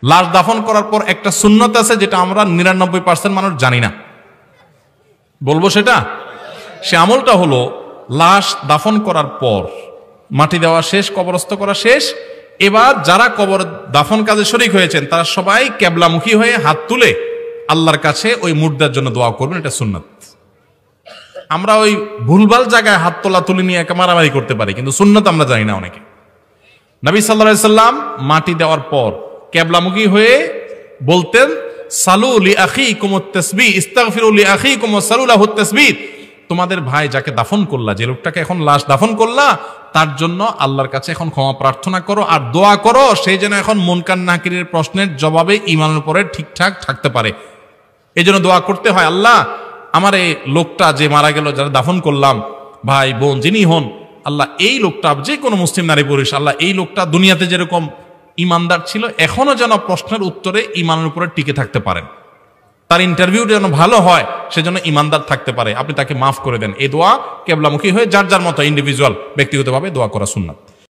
লাশ দাফন করার পর একটা সুন্নত আছে যেটা আমরা 99% মানুষ জানি না, বলবো সেটা। সে আমলটা হলো লাশ দাফন করার পর মাটি দেওয়া শেষ, কবরস্থ করা শেষ, এবার যারা কবর দাফন কাজে শরীক হয়েছেন তারা সবাই কেবলামুখী হয়ে হাত তুলে আল্লাহর কাছে ওই মুর্দার জন্য দোয়া করবেন, এটা সুন্নাত। আমরা ওই ভুলভাল জায়গায় হাত তোলা তুলি নিয়ে একা মারামারি করতে পারি, কিন্তু সুন্নাত আমরা জানি না অনেকে। নবী সাল্লাল্লাহু আলাইহি সাল্লাম মাটি দেওয়ার পর কেবলামুখী হয়ে বলতেন, সালু লি আখিকুমুত তাসবিহ, ইস্তাগফিরু লি আখিকুম ওয়া সালু লাহুত তাসবিহ। তোমাদের ভাই যাকে দাফন করলা, যে লোকটাকে এখন লাশ দাফন করলা, তার জন্য আল্লাহর কাছে এখন ক্ষমা প্রার্থনা করো আর দোয়া করো সেই যেন এখন মুনকার নাকিরের প্রশ্নের জবাবে ঈমানের উপরে ঠিকঠাক থাকতে পারে। এই জন্য দোয়া করতে হয়, আল্লাহ আমার এই লোকটা যে মারা গেল, যারা দাফন করলাম, ভাই বোন যিনি হন, আল্লাহ এই লোকটা, যে কোনো মুসলিম নারী পুরুষ, আল্লাহ এই লোকটা দুনিয়াতে যেরকম ইমানদার ছিল এখনো যেন প্রশ্নের উত্তরে ইমানের উপরে টিকে থাকতে পারেন, তার ইন্টারভিউ যেন ভালো হয়, সেজন্য ইমানদার থাকতে পারে, আপনি তাকে মাফ করে দেন। এই দোয়া কেবলামুখী হয়ে যার যার মতো ইন্ডিভিজুয়াল ব্যক্তিগতভাবে দোয়া করা সুন্নাত।